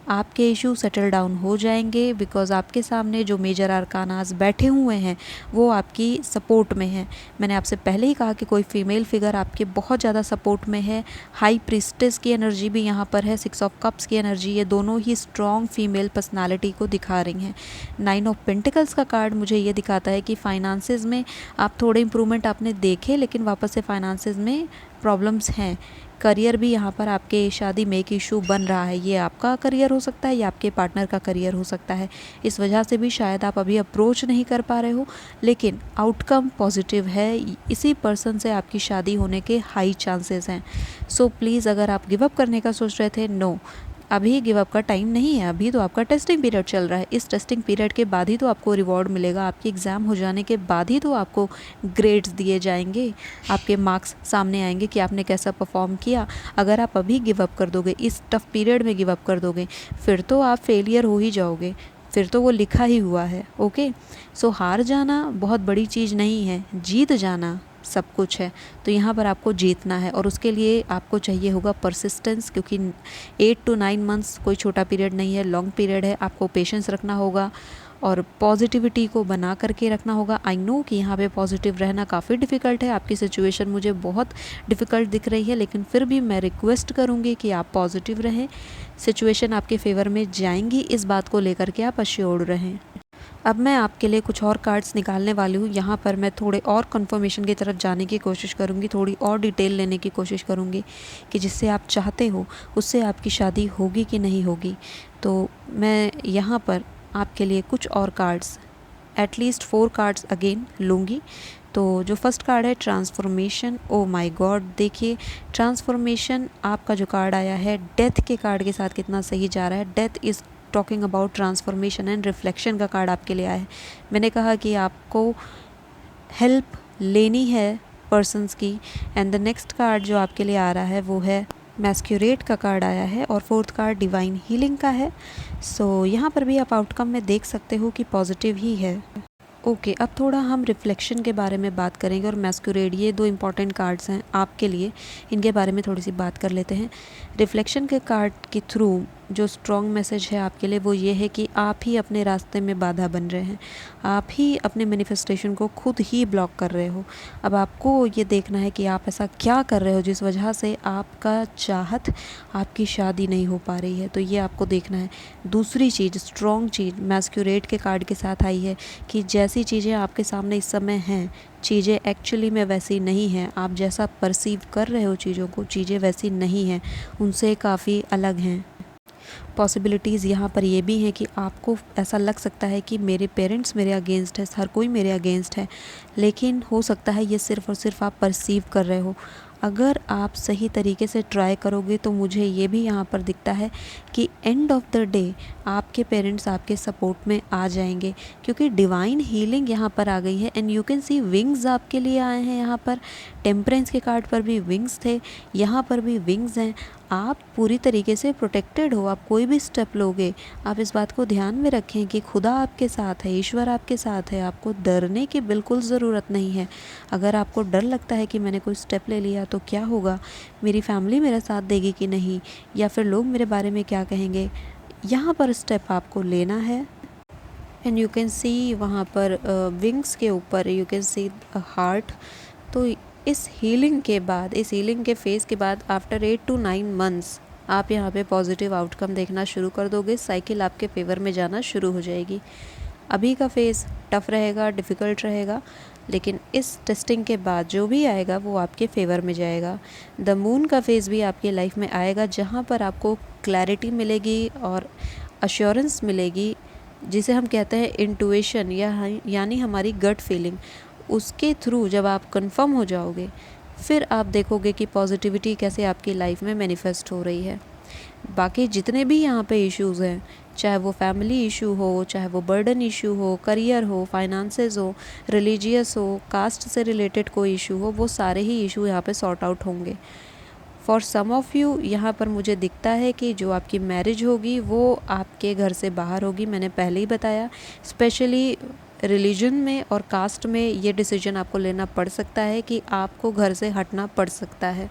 आपके इशू सेटल डाउन हो जाएंगे, बिकॉज़ आपके सामने जो मेजर अरकानास बैठे हुए हैं वो आपकी सपोर्ट में हैं। मैंने आपसे पहले ही कहा कि कोई फीमेल फिगर आपके बहुत ज़्यादा सपोर्ट में है। हाई प्रीस्टेस की एनर्जी भी यहाँ पर है, 6 ऑफ कप्स की एनर्जी, ये दोनों ही स्ट्रॉन्ग फीमेल पर्सनालिटी को दिखा रही हैं। 9 ऑफ पेंटिकल्स का कार्ड मुझे ये दिखाता है कि फाइनेंसेस में आप थोड़े इम्प्रूवमेंट आपने देखे, लेकिन वापस से फाइनेंसेस में प्रॉब्लम्स हैं। करियर भी यहाँ पर आपके शादी में एक इशू बन रहा है। ये आपका करियर हो सकता है या आपके पार्टनर का करियर हो सकता है। इस वजह से भी शायद आप अभी अप्रोच नहीं कर पा रहे हो, लेकिन आउटकम पॉजिटिव है। इसी पर्सन से आपकी शादी होने के हाई चांसेस हैं। सो प्लीज़, अगर आप गिव अप करने का सोच रहे थे, नो, अभी गिव अप का टाइम नहीं है। अभी तो आपका टेस्टिंग पीरियड चल रहा है। इस टेस्टिंग पीरियड के बाद ही तो आपको रिवॉर्ड मिलेगा। आपकी एग्ज़ाम हो जाने के बाद ही तो आपको ग्रेड्स दिए जाएंगे, आपके मार्क्स सामने आएंगे कि आपने कैसा परफॉर्म किया। अगर आप अभी गिव अप कर दोगे, इस टफ पीरियड में गिव अप कर दोगे, फिर तो आप फेलियर हो ही जाओगे, फिर तो वो लिखा ही हुआ है। ओके, सो हार जाना बहुत बड़ी चीज़ नहीं है, जीत जाना सब कुछ है। तो यहाँ पर आपको जीतना है, और उसके लिए आपको चाहिए होगा परसिस्टेंस, क्योंकि 8 to 9 मंथ्स कोई छोटा पीरियड नहीं है, लॉन्ग पीरियड है। आपको पेशेंस रखना होगा और पॉजिटिविटी को बना करके रखना होगा। आई नो कि यहाँ पे पॉजिटिव रहना काफ़ी डिफ़िकल्ट है, आपकी सिचुएशन मुझे बहुत डिफ़िकल्ट दिख रही है, लेकिन फिर भी मैं रिक्वेस्ट करूँगी कि आप पॉजिटिव रहें। सिचुएशन आपके फेवर में जाएंगी, इस बात को लेकर के आप अश्योर्ड रहें। अब मैं आपके लिए कुछ और कार्ड्स निकालने वाली हूँ। यहाँ पर मैं थोड़े और कंफर्मेशन की तरफ जाने की कोशिश करूँगी, थोड़ी और डिटेल लेने की कोशिश करूँगी कि जिससे आप चाहते हो उससे आपकी शादी होगी कि नहीं होगी। तो मैं यहाँ पर आपके लिए कुछ और कार्ड्स, एटलीस्ट 4 कार्ड्स अगेन लूँगी। तो जो फर्स्ट कार्ड है ट्रांसफॉर्मेशन। ओ माय गॉड, देखिए ट्रांसफॉर्मेशन आपका जो कार्ड आया है डेथ के कार्ड के साथ कितना सही जा रहा है। Death is talking about transformation and reflection का कार्ड आपके लिए आया है। मैंने कहा कि आपको हेल्प लेनी है पर्सन्स की। एंड द नेक्स्ट कार्ड जो आपके लिए आ रहा है वो है मैस्क्यूरेट का कार्ड आया है, और 4th कार्ड डिवाइन हीलिंग का है। सो यहाँ पर भी आप आउटकम में देख सकते हो कि पॉजिटिव ही है। ओके, अब थोड़ा हम रिफ्लेक्शन के बारे में बात करेंगे, और मैस्कुरेड, ये 2 इंपॉर्टेंट कार्ड्स हैं आपके लिए, इनके बारे में थोड़ी सी बात कर लेते हैं। रिफ्लेक्शन के कार्ड के थ्रू जो स्ट्रॉन्ग मैसेज है आपके लिए वो ये है कि आप ही अपने रास्ते में बाधा बन रहे हैं, आप ही अपने मैनिफेस्टेशन को खुद ही ब्लॉक कर रहे हो। अब आपको ये देखना है कि आप ऐसा क्या कर रहे हो जिस वजह से आपका चाहत, आपकी शादी नहीं हो पा रही है, तो ये आपको देखना है। दूसरी चीज़, स्ट्रॉन्ग चीज़ मैस्कुरेट के कार्ड के साथ आई है कि जैसी चीज़ें आपके सामने इस समय हैं, चीज़ें एक्चुअली में वैसी नहीं हैं। आप जैसा परसीव कर रहे हो चीज़ों को, चीज़ें वैसी नहीं हैं, उनसे काफ़ी अलग हैं। पॉसिबिलिटीज़ यहाँ पर ये भी हैं कि आपको ऐसा लग सकता है कि मेरे पेरेंट्स मेरे अगेंस्ट है, हर कोई मेरे अगेंस्ट है, लेकिन हो सकता है ये सिर्फ़ और सिर्फ आप परसीव कर रहे हो। अगर आप सही तरीके से ट्राई करोगे तो मुझे ये भी यहाँ पर दिखता है कि एंड ऑफ द डे आपके पेरेंट्स आपके सपोर्ट में आ जाएंगे, क्योंकि डिवाइन हीलिंग यहाँ पर आ गई है। And you can C wings आपके लिए आए हैं। यहाँ पर टेम्परेंस के कार्ड पर भी विंग्स थे, यहाँ पर भी विंग्स हैं। आप पूरी तरीके से प्रोटेक्टेड हो। आप कोई भी स्टेप लोगे, आप इस बात को ध्यान में रखें कि खुदा आपके साथ है, ईश्वर आपके साथ है। आपको डरने की बिल्कुल ज़रूरत नहीं है। अगर आपको डर लगता है कि मैंने कोई स्टेप ले लिया तो क्या होगा, मेरी फैमिली मेरा साथ देगी कि नहीं, या फिर लोग मेरे बारे में क्या कहेंगे, यहाँ पर स्टेप आपको लेना है। एंड यू कैन सी वहाँ पर विंग्स के ऊपर यू कैन सी हार्ट। तो इस हीलिंग के बाद, इस हीलिंग के फेज़ के बाद आफ्टर 8 to 9 मंथ्स आप यहाँ पे पॉजिटिव आउटकम देखना शुरू कर दोगे। साइकिल आपके फेवर में जाना शुरू हो जाएगी। अभी का फेज़ टफ़ रहेगा, डिफ़िकल्ट रहेगा, लेकिन इस टेस्टिंग के बाद जो भी आएगा वो आपके फेवर में जाएगा। द मून का फेज़ भी आपकी लाइफ में आएगा, जहाँ पर आपको क्लैरिटी मिलेगी और अश्योरेंस मिलेगी जिसे हम कहते हैं इंट्यूशन यानी हमारी गट फीलिंग, उसके थ्रू जब आप कंफर्म हो जाओगे फिर आप देखोगे कि पॉजिटिविटी कैसे आपकी लाइफ में मैनिफेस्ट हो रही है। बाकी जितने भी यहाँ पे इश्यूज़ हैं, चाहे वो फैमिली इशू हो, चाहे वो बर्डन इशू हो, करियर हो, फाइनेंसेस हो, रिलीजियस हो, कास्ट से रिलेटेड कोई इशू हो, वो सारे ही इशू यहाँ पे सॉर्ट आउट होंगे। फॉर सम ऑफ़ यू यहाँ पर मुझे दिखता है कि जो आपकी मैरिज होगी वो आपके घर से बाहर होगी। मैंने पहले ही बताया, स्पेशली रिलीजन में और कास्ट में ये डिसीजन आपको लेना पड़ सकता है कि आपको घर से हटना पड़ सकता है।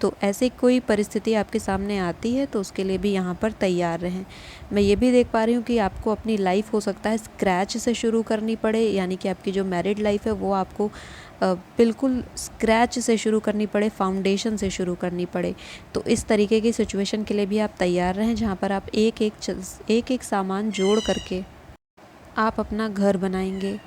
तो ऐसी कोई परिस्थिति आपके सामने आती है तो उसके लिए भी यहाँ पर तैयार रहें। मैं ये भी देख पा रही हूँ कि आपको अपनी लाइफ हो सकता है स्क्रैच से शुरू करनी पड़े, यानी कि आपकी जो मैरिड लाइफ है वो आपको बिल्कुल स्क्रैच से शुरू करनी पड़े, फाउंडेशन से शुरू करनी पड़े। तो इस तरीके की सिचुएशन के लिए भी आप तैयार रहें, जहाँ पर आप एक एक सामान जोड़ करके आप अपना घर बनाएंगे।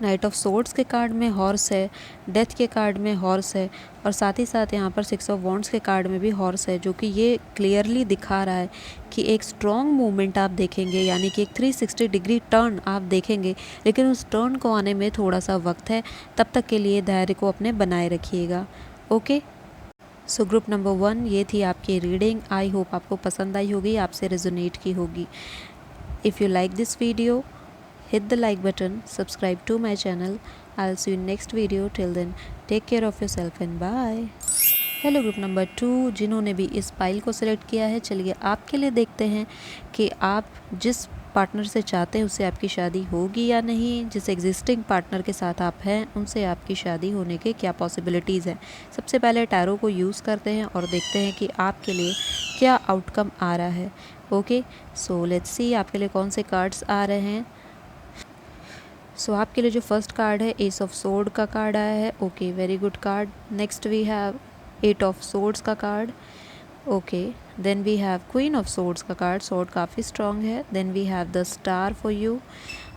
नाइट ऑफ सोर्ड्स के कार्ड में हॉर्स है, डेथ के कार्ड में हॉर्स है, और साथ ही साथ यहाँ पर 6 ऑफ वॉन्ड्स के कार्ड में भी हॉर्स है, जो कि ये क्लियरली दिखा रहा है कि एक स्ट्रॉन्ग मूवमेंट आप देखेंगे, यानी कि एक 360 डिग्री टर्न आप देखेंगे। लेकिन उस टर्न को आने में थोड़ा सा वक्त है, तब तक के लिए धैर्य को अपने बनाए रखिएगा। ओके, सो ग्रुप नंबर 1 ये थी आपकी रीडिंग। आई होप आपको पसंद आई होगी, आपसे रेजोनेट की होगी। If you like this video, hit the like button, subscribe to my channel. I'll see you in next video. Till then, take care of yourself and bye. Hello group number 2, जिन्होंने भी इस file को select किया है, चलिए आपके लिए देखते हैं कि आप जिस पार्टनर से चाहते हैं उससे आपकी शादी होगी या नहीं। जिस एग्जिस्टिंग पार्टनर के साथ आप हैं उनसे आपकी शादी होने के क्या पॉसिबिलिटीज़ हैं। सबसे पहले टैरो को यूज़ करते हैं और देखते हैं कि आपके लिए क्या आउटकम आ रहा है। ओके, सो लेट्स सी आपके लिए कौन से कार्ड्स आ रहे हैं। सो आपके लिए जो फर्स्ट कार्ड है एस ऑफ सोर्ड का कार्ड आया है। Okay, very good card. Next we have 8 of swords का card. Okay, then we have queen of swords का कार्ड, सोर्ड काफ़ी स्ट्रॉन्ग है। Then we have the star for you,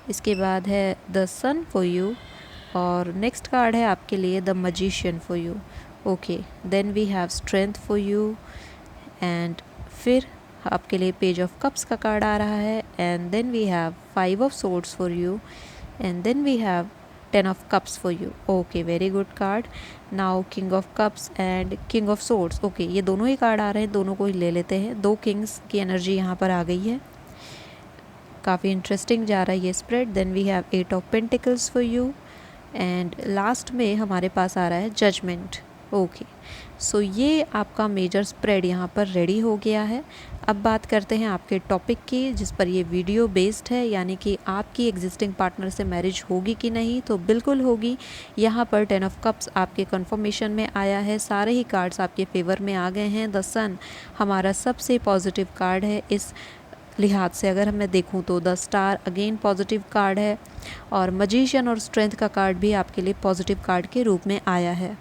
इसके बाद है द सन फॉर यू, और next card है आपके लिए the magician for you. Okay, then we have strength for you, and फिर आपके लिए पेज ऑफ कप्स का कार्ड आ रहा है, and then we have 5 of swords for you, and then we have 10 of cups for you. Okay, very good card. Now king of cups and king of swords. Okay, ये दोनों ही card आ रहे हैं, दोनों को ही ले लेते हैं। 2 किंग्स की एनर्जी यहाँ पर आ गई है, काफ़ी इंटरेस्टिंग जा रहा है ये spread. Then we have 8 of pentacles for you, and last में हमारे पास आ रहा है जजमेंट। ओके, सो ये आपका मेजर स्प्रेड यहाँ पर रेडी हो गया है। अब बात करते हैं आपके टॉपिक की जिस पर ये वीडियो बेस्ड है, यानी कि आपकी एग्जिस्टिंग पार्टनर से मैरिज होगी कि नहीं। तो बिल्कुल होगी। यहाँ पर 10 ऑफ कप्स आपके कंफर्मेशन में आया है, सारे ही कार्ड्स आपके फेवर में आ गए हैं। द सन हमारा सबसे पॉजिटिव कार्ड है इस लिहाज से अगर मैं देखूं तो। The star again positive card है, और मैजिशियन और स्ट्रेंथ का कार्ड भी आपके लिए पॉजिटिव कार्ड के रूप में आया है।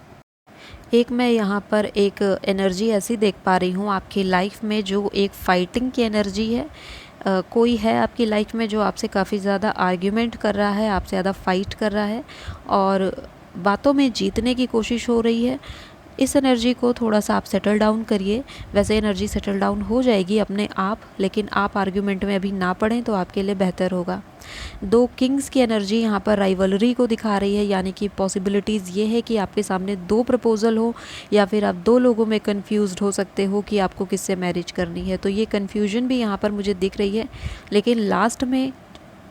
एक मैं यहाँ पर एक एनर्जी ऐसी देख पा रही हूँ आपकी लाइफ में जो एक फाइटिंग की एनर्जी है। कोई है आपकी लाइफ में जो आपसे काफ़ी ज़्यादा आर्ग्यूमेंट कर रहा है, आपसे ज़्यादा फाइट कर रहा है और बातों में जीतने की कोशिश हो रही है। इस एनर्जी को थोड़ा सा आप सेटल डाउन करिए। वैसे एनर्जी सेटल डाउन हो जाएगी अपने आप, लेकिन आप आर्ग्यूमेंट में अभी ना पड़ें तो आपके लिए बेहतर होगा। 2 किंग्स की एनर्जी यहाँ पर राइवलरी को दिखा रही है, यानी कि पॉसिबिलिटीज़ ये है कि आपके सामने 2 प्रपोजल हो, या फिर आप 2 लोगों में कंफ्यूज्ड हो सकते हो कि आपको किससे मैरिज करनी है। तो ये कन्फ्यूजन भी यहाँ पर मुझे दिख रही है, लेकिन लास्ट में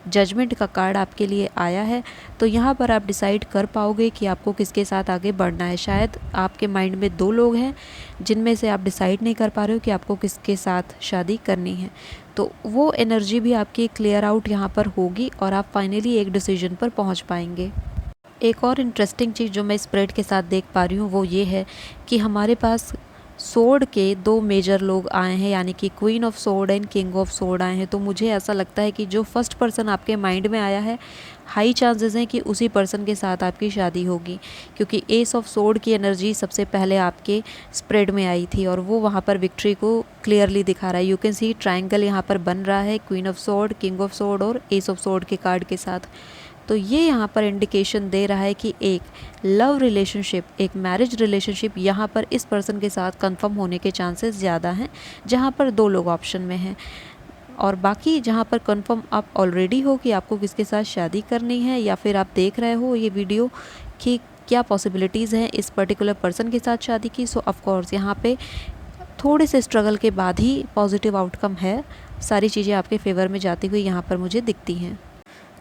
जजमेंट का कार्ड आपके लिए आया है। तो यहाँ पर आप डिसाइड कर पाओगे कि आपको किसके साथ आगे बढ़ना है। शायद आपके माइंड में 2 लोग हैं जिनमें से आप डिसाइड नहीं कर पा रहे हो कि आपको किसके साथ शादी करनी है। तो वो एनर्जी भी आपकी क्लियर आउट यहाँ पर होगी और आप फाइनली एक डिसीजन पर पहुँच पाएंगे। एक और इंटरेस्टिंग चीज़ जो मैं स्प्रेड के साथ देख पा रही हूँ वो ये है कि हमारे पास सोर्ड के 2 मेजर लोग आए हैं, यानी कि queen of sword and king of sword आए हैं। तो मुझे ऐसा लगता है कि जो फर्स्ट पर्सन आपके माइंड में आया है, हाई चांसेस हैं कि उसी पर्सन के साथ आपकी शादी होगी, क्योंकि एस ऑफ सोर्ड की एनर्जी सबसे पहले आपके स्प्रेड में आई थी और वो वहाँ पर विक्ट्री को क्लियरली दिखा रहा है। यू कैन सी ट्रायंगल यहाँ पर बन रहा है, queen of sword, king of sword और एस ऑफ सोर्ड के कार्ड के साथ। तो ये यहाँ पर इंडिकेशन दे रहा है कि एक लव रिलेशनशिप, एक मैरिज रिलेशनशिप यहाँ पर इस पर्सन के साथ कंफर्म होने के चांसेस ज़्यादा हैं, जहाँ पर 2 लोग ऑप्शन में हैं। और बाकी जहाँ पर कंफर्म आप ऑलरेडी हो कि आपको किसके साथ शादी करनी है, या फिर आप देख रहे हो ये वीडियो कि क्या पॉसिबिलिटीज़ हैं इस पर्टिकुलर पर्सन के साथ शादी की, सो ऑफ कोर्स यहाँ पे थोड़े से स्ट्रगल के बाद ही पॉजिटिव आउटकम है। सारी चीज़ें आपके फेवर में जाती हुई यहाँ पर मुझे दिखती हैं।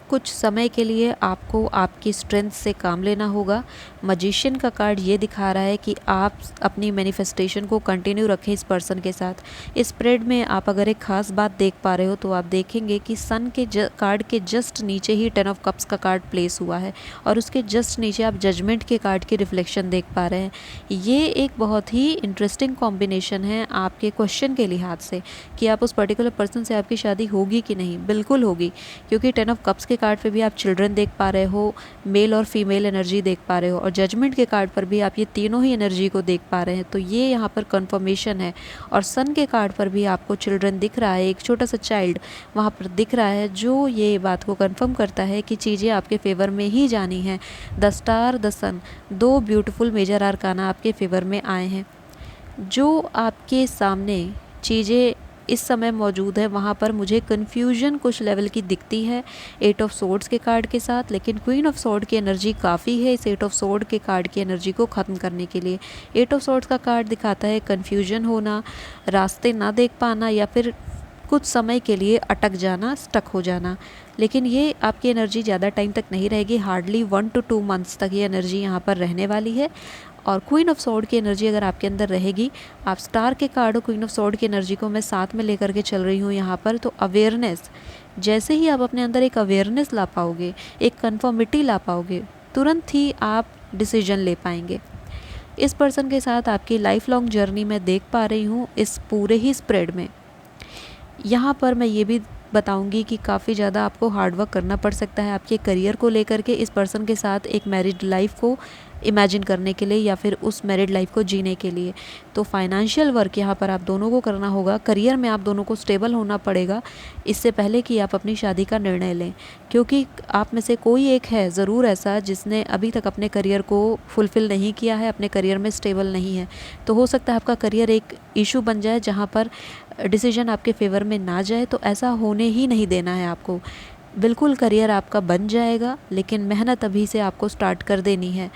कुछ समय के लिए आपको आपकी स्ट्रेंथ से काम लेना होगा। मजिशियन का कार्ड ये दिखा रहा है कि आप अपनी मैनिफेस्टेशन को कंटिन्यू रखें इस पर्सन के साथ। इस स्प्रेड में आप अगर एक ख़ास बात देख पा रहे हो तो आप देखेंगे कि सन के कार्ड के जस्ट नीचे ही 10 ऑफ कप्स का कार्ड प्लेस हुआ है और उसके जस्ट नीचे आप जजमेंट के कार्ड की रिफ्लेक्शन देख पा रहे हैं। ये एक बहुत ही इंटरेस्टिंग कॉम्बिनेशन है आपके क्वेश्चन के लिहाज से कि आप उस पर्टिकुलर पर्सन से आपकी शादी होगी कि नहीं। बिल्कुल होगी, क्योंकि 10 ऑफ कप्स के कार्ड पे भी आप चिल्ड्रन देख पा रहे हो, मेल और फीमेल एनर्जी देख पा रहे हो, और जजमेंट के कार्ड पर भी आप ये तीनों ही एनर्जी को देख पा रहे हैं। तो ये यहाँ पर कंफर्मेशन है। और सन के कार्ड पर भी आपको चिल्ड्रन दिख रहा है, एक छोटा सा चाइल्ड वहाँ पर दिख रहा है, जो ये बात को कंफर्म करता है कि चीज़ें आपके फेवर में ही जानी हैं। द स्टार, द सन, दो ब्यूटीफुल मेजर आर्काना आपके फेवर में आए हैं। जो आपके सामने चीज़ें इस समय मौजूद है वहाँ पर मुझे कन्फ्यूजन कुछ लेवल की दिखती है 8 ऑफ सोर्ड्स के कार्ड के साथ, लेकिन क्वीन ऑफ सोर्ड की एनर्जी काफ़ी है इस 8 ऑफ सोर्ड के कार्ड की एनर्जी को ख़त्म करने के लिए। 8 ऑफ सोर्ड्स का कार्ड दिखाता है कन्फ्यूजन होना, रास्ते ना देख पाना, या फिर कुछ समय के लिए अटक जाना, स्टक हो जाना। लेकिन ये आपकी एनर्जी ज़्यादा टाइम तक नहीं रहेगी, हार्डली 1 to 2 मंथ्स तक ये एनर्जी यहाँ पर रहने वाली है। और क्वीन ऑफ सॉर्ड की एनर्जी अगर आपके अंदर रहेगी, आप स्टार के कार्ड और क्वीन ऑफ सॉर्ड की एनर्जी को मैं साथ में लेकर के चल रही हूँ यहाँ पर। तो अवेयरनेस, जैसे ही आप अपने अंदर एक अवेयरनेस ला पाओगे, एक कन्फर्मिटी ला पाओगे, तुरंत ही आप डिसीजन ले पाएंगे। इस पर्सन के साथ आपकी लाइफ लॉन्ग जर्नी मैं देख पा रही हूँ इस पूरे ही स्प्रेड में। यहाँ पर मैं ये भी बताऊंगी कि काफ़ी ज़्यादा आपको हार्डवर्क करना पड़ सकता है आपके करियर को लेकर के इस पर्सन के साथ एक मैरिड लाइफ को इमेजिन करने के लिए, या फिर उस मैरिड लाइफ को जीने के लिए। तो फाइनेंशियल वर्क यहाँ पर आप दोनों को करना होगा। करियर में आप दोनों को स्टेबल होना पड़ेगा इससे पहले कि आप अपनी शादी का निर्णय लें, क्योंकि आप में से कोई एक है ज़रूर ऐसा जिसने अभी तक अपने करियर को फुलफ़िल नहीं किया है, अपने करियर में स्टेबल नहीं है। तो हो सकता है आपका करियर एक इशू बन जाए जहाँ पर डिसीजन आपके फेवर में ना जाए। तो ऐसा होने ही नहीं देना है आपको। बिल्कुल करियर आपका बन जाएगा, लेकिन मेहनत अभी से आपको स्टार्ट कर देनी है।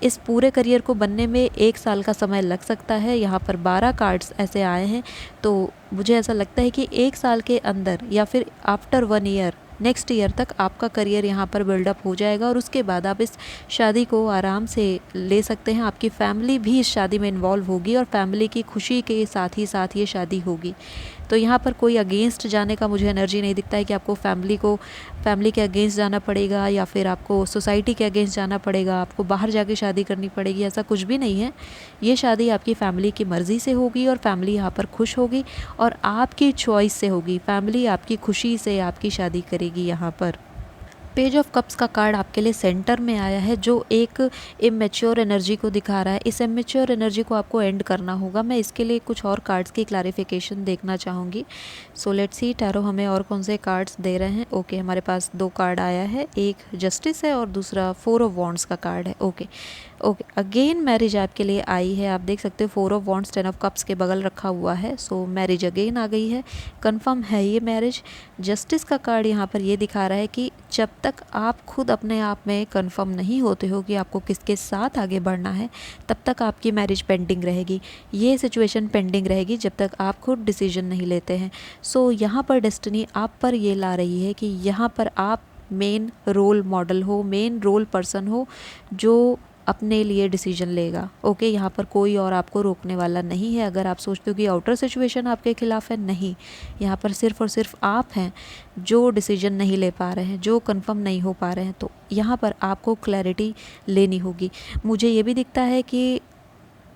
इस पूरे करियर को बनने में 1 साल का समय लग सकता है। यहाँ पर 12 कार्ड्स ऐसे आए हैं, तो मुझे ऐसा लगता है कि 1 साल के अंदर या फिर आफ्टर 1 ईयर, नेक्स्ट ईयर तक आपका करियर यहाँ पर बिल्डअप हो जाएगा और उसके बाद आप इस शादी को आराम से ले सकते हैं। आपकी फैमिली भी इस शादी में इन्वॉल्व होगी और फैमिली की खुशी के साथ ही साथ ये शादी होगी। तो यहाँ पर कोई अगेंस्ट जाने का मुझे एनर्जी नहीं दिखता है कि आपको फैमिली के अगेंस्ट जाना पड़ेगा या फिर आपको सोसाइटी के अगेंस्ट जाना पड़ेगा, आपको बाहर जाके शादी करनी पड़ेगी, ऐसा कुछ भी नहीं है। ये शादी आपकी फैमिली की मर्ज़ी से होगी और फैमिली यहाँ पर खुश होगी और आपकी चॉइस से होगी। फैमिली आपकी खुशी से आपकी शादी करेगी। यहाँ पर पेज ऑफ कप्स का कार्ड आपके लिए सेंटर में आया है, जो एक इमेच्योर एनर्जी को दिखा रहा है। इस इमेच्योर एनर्जी को आपको एंड करना होगा। मैं इसके लिए कुछ और कार्ड्स की क्लैरिफिकेशन देखना चाहूँगी। सो लेट्स सी टैरो हमें और कौन से कार्ड्स दे रहे हैं। ओके, हमारे पास 2 कार्ड आया है, एक जस्टिस है और दूसरा 4 ऑफ वॉन्ड्स का कार्ड है। ओके, अगेन मैरिज आपके लिए आई है। आप देख सकते हो 4 ऑफ वॉन्ड्स 10 ऑफ कप्स के बगल रखा हुआ है। सो मैरिज अगेन आ गई है, कंफर्म है ये मैरिज। जस्टिस का कार्ड यहाँ पर ये दिखा रहा है कि जब तक आप खुद अपने आप में कंफर्म नहीं होते हो कि आपको किसके साथ आगे बढ़ना है, तब तक आपकी मैरिज पेंडिंग रहेगी। ये सिचुएशन पेंडिंग रहेगी जब तक आप खुद डिसीजन नहीं लेते हैं। सो यहाँ पर डेस्टिनी आप पर ये ला रही है कि यहाँ पर आप मेन रोल मॉडल हो, मेन रोल पर्सन हो जो अपने लिए डिसीजन लेगा। ओके, यहाँ पर कोई और आपको रोकने वाला नहीं है। अगर आप सोचते हो कि आउटर सिचुएशन आपके खिलाफ है, नहीं, यहाँ पर सिर्फ और सिर्फ आप हैं जो डिसीजन नहीं ले पा रहे हैं, जो कंफर्म नहीं हो पा रहे हैं। तो यहाँ पर आपको क्लैरिटी लेनी होगी। मुझे ये भी दिखता है कि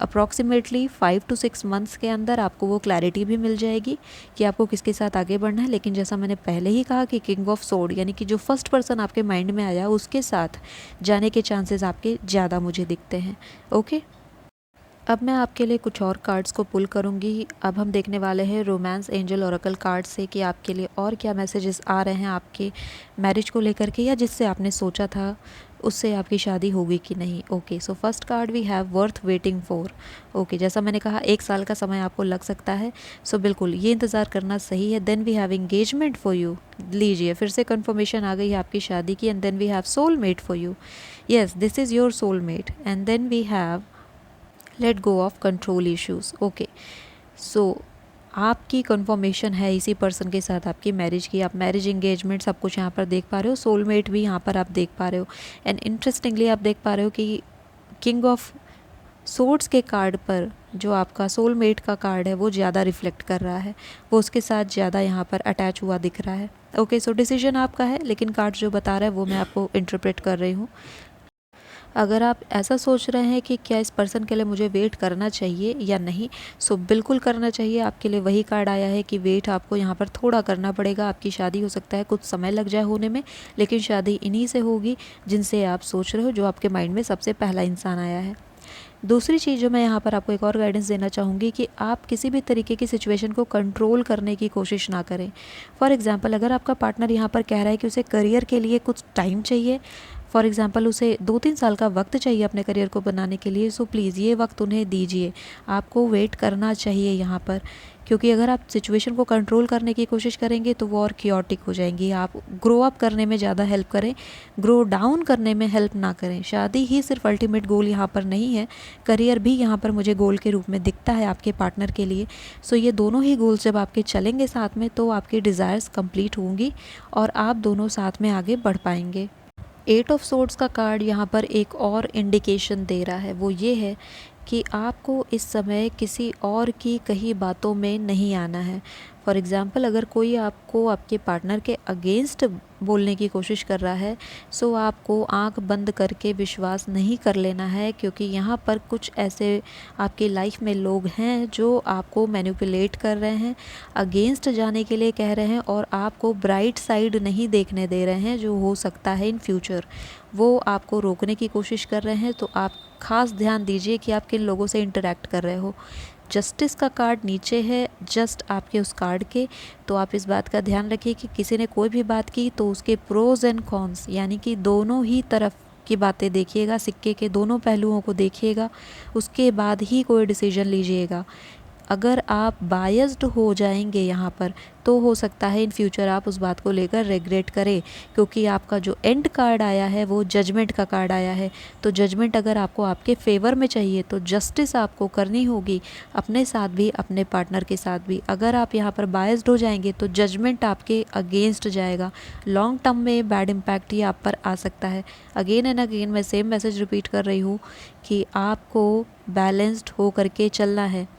अप्रॉक्सीमेटली 5 to 6 मंथ्स के अंदर आपको वो क्लैरिटी भी मिल जाएगी कि आपको किसके साथ आगे बढ़ना है। लेकिन जैसा मैंने पहले ही कहा कि किंग ऑफ सोर्ड यानी कि जो फर्स्ट पर्सन आपके माइंड में आया उसके साथ जाने के चांसेस आपके ज़्यादा मुझे दिखते हैं। ओके, अब मैं आपके लिए कुछ और कार्ड्स को पुल करूँगी। अब हम देखने वाले हैं रोमांस एंजल ओरेकल कार्ड से कि आपके लिए और क्या मैसेजेस आ रहे हैं आपके मैरिज को लेकर के, या जिससे आपने सोचा था उससे आपकी शादी होगी कि नहीं। Okay, so first card we have worth waiting for. Okay, जैसा मैंने कहा 1 साल का समय आपको लग सकता है, सो बिल्कुल ये इंतज़ार करना सही है। Then we have engagement for you, लीजिए फिर से कन्फर्मेशन आ गई है आपकी शादी की। And then we have soulmate for you, yes this is your soulmate. And then we have let go of control issues. Okay, so आपकी कन्फर्मेशन है इसी पर्सन के साथ आपकी मैरिज की, आप मैरिज एंगेजमेंट सब कुछ यहाँ पर देख पा रहे हो, सोलमेट भी यहाँ पर आप देख पा रहे हो। एंड इंटरेस्टिंगली आप देख पा रहे हो कि किंग ऑफ सोर्ड्स के कार्ड पर जो आपका सोलमेट का कार्ड है वो ज़्यादा रिफ्लेक्ट कर रहा है, वो उसके साथ ज़्यादा यहाँ पर अटैच हुआ दिख रहा है। ओके, सो डिसीजन आपका है, लेकिन कार्ड जो बता रहा है वो मैं आपको इंटरप्रेट कर रही हूँ। अगर आप ऐसा सोच रहे हैं कि क्या इस पर्सन के लिए मुझे वेट करना चाहिए या नहीं, सो बिल्कुल करना चाहिए। आपके लिए वही कार्ड आया है कि वेट आपको यहाँ पर थोड़ा करना पड़ेगा। आपकी शादी हो सकता है कुछ समय लग जाए होने में, लेकिन शादी इन्हीं से होगी जिनसे आप सोच रहे हो, जो आपके माइंड में सबसे पहला इंसान आया है। दूसरी चीज़ जो मैं यहाँ पर आपको एक और गाइडेंस देना चाहूँगी कि आप किसी भी तरीके की सिचुएशन को कंट्रोल करने की कोशिश ना करें। फॉर एग्जांपल, अगर आपका पार्टनर यहाँ पर कह रहा है कि उसे करियर के लिए कुछ टाइम चाहिए, फॉर एग्जांपल उसे 2-3 साल का वक्त चाहिए अपने करियर को बनाने के लिए, सो प्लीज़ ये वक्त उन्हें दीजिए। आपको वेट करना चाहिए यहाँ पर, क्योंकि अगर आप सिचुएशन को कंट्रोल करने की कोशिश करेंगे तो वो और क्योटिक हो जाएंगी। आप ग्रो अप करने में ज़्यादा हेल्प करें, ग्रो डाउन करने में हेल्प ना करें। शादी ही सिर्फ अल्टीमेट गोल यहाँ पर नहीं है, करियर भी यहाँ पर मुझे गोल के रूप में दिखता है आपके पार्टनर के लिए। सो ये दोनों ही गोल्स जब आपके चलेंगे साथ में तो आपकी डिज़ायर्स कंप्लीट होंगी और आप दोनों साथ में आगे बढ़ पाएंगे। 8 ऑफ सोर्ड्स का कार्ड यहाँ पर एक और इंडिकेशन दे रहा है, वो ये है कि आपको इस समय किसी और की कही बातों में नहीं आना है। फॉर एग्ज़ाम्पल, अगर कोई आपको आपके पार्टनर के अगेंस्ट बोलने की कोशिश कर रहा है, सो आपको आंख बंद करके विश्वास नहीं कर लेना है, क्योंकि यहाँ पर कुछ ऐसे आपकी लाइफ में लोग हैं जो आपको मैनिपुलेट कर रहे हैं, अगेंस्ट जाने के लिए कह रहे हैं और आपको ब्राइट साइड नहीं देखने दे रहे हैं जो हो सकता है इन फ्यूचर। वो आपको रोकने की कोशिश कर रहे हैं, तो आप ख़ास ध्यान दीजिए कि आप किन लोगों से इंटरेक्ट कर रहे हो। जस्टिस का कार्ड नीचे है जस्ट आपके उस कार्ड के, तो आप इस बात का ध्यान रखिए कि किसी ने कोई भी बात की तो उसके प्रोज एंड कॉन्स, यानी कि दोनों ही तरफ की बातें देखिएगा, सिक्के के दोनों पहलुओं को देखिएगा, उसके बाद ही कोई डिसीजन लीजिएगा। अगर आप बायस्ड हो जाएंगे यहाँ पर तो हो सकता है इन फ्यूचर आप उस बात को लेकर रिग्रेट करें, क्योंकि आपका जो एंड कार्ड आया है वो जजमेंट का कार्ड आया है। तो जजमेंट अगर आपको आपके फेवर में चाहिए तो जस्टिस आपको करनी होगी, अपने साथ भी अपने पार्टनर के साथ भी। अगर आप यहाँ पर बायस्ड हो जाएंगे तो जजमेंट आपके अगेंस्ट जाएगा, लॉन्ग टर्म में बैड इम्पैक्ट ही आप पर आ सकता है। अगेन एंड अगेन मैं सेम मैसेज रिपीट कर रही हूँ कि आपको बैलेंस्ड हो करके चलना है।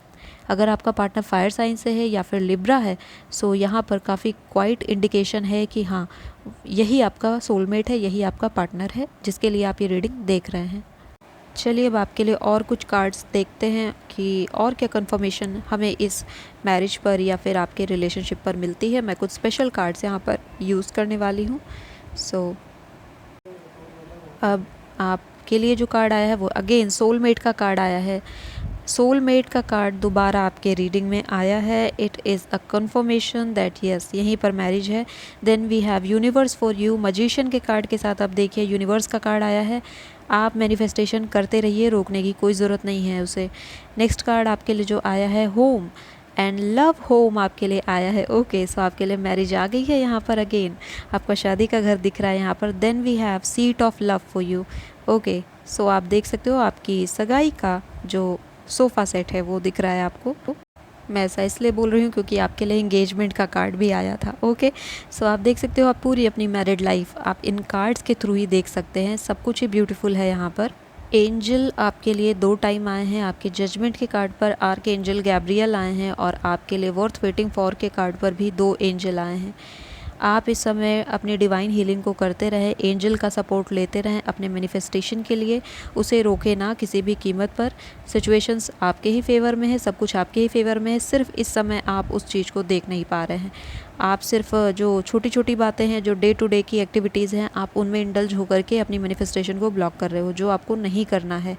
अगर आपका पार्टनर फायर साइन से है या फिर लिब्रा है, सो यहाँ पर काफ़ी क्वाइट इंडिकेशन है कि हाँ यही आपका सोलमेट है, यही आपका पार्टनर है जिसके लिए आप ये रीडिंग देख रहे हैं। चलिए अब आपके लिए और कुछ कार्ड्स देखते हैं कि और क्या कंफर्मेशन हमें इस मैरिज पर या फिर आपके रिलेशनशिप पर मिलती है। मैं कुछ स्पेशल कार्ड्स यहाँ पर यूज़ करने वाली हूँ। सो अब आपके लिए जो कार्ड आया है वो अगेन सोलमेट का कार्ड आया है। सोलमेट का कार्ड दोबारा आपके रीडिंग में आया है। It is a confirmation that yes यहीं पर मैरिज है। Then we have universe for you, magician के कार्ड के साथ आप देखिए यूनिवर्स का कार्ड आया है। आप मैनिफेस्टेशन करते रहिए, रोकने की कोई ज़रूरत नहीं है उसे। नेक्स्ट कार्ड आपके लिए जो आया है होम एंड लव, होम आपके लिए आया है। ओके, सो आपके लिए मैरिज आ गई है यहाँ पर, अगेन आपका शादी का घर दिख रहा है यहाँ पर। Then we have seat of love for you. Okay, so आप देख सकते हो आपकी सगाई का जो सोफ़ा सेट है वो दिख रहा है आपको। मैं ऐसा इसलिए बोल रही हूँ क्योंकि आपके लिए एंगेजमेंट का कार्ड भी आया था। ओके, सो आप देख सकते हो आप पूरी अपनी मैरिड लाइफ आप इन कार्ड्स के थ्रू ही देख सकते हैं। सब कुछ ही ब्यूटीफुल है यहाँ पर। एंजल आपके लिए 2 टाइम आए हैं। आपके जजमेंट के कार्ड पर आर्क एंजल गैब्रियल आए हैं और आपके लिए वर्थ वेटिंग फॉर के कार्ड पर भी 2 एंजल आए हैं। आप इस समय अपनी डिवाइन हीलिंग को करते रहें, एंजल का सपोर्ट लेते रहें अपने मैनिफेस्टेशन के लिए, उसे रोके ना किसी भी कीमत पर। सिचुएशंस आपके ही फेवर में है, सब कुछ आपके ही फेवर में है, सिर्फ इस समय आप उस चीज़ को देख नहीं पा रहे हैं। आप सिर्फ जो छोटी छोटी बातें हैं, जो डे टू डे की एक्टिविटीज़ हैं, आप उनमें इंडल्ज होकर के अपनी मैनिफेस्टेशन को ब्लॉक कर रहे हो, जो आपको नहीं करना है।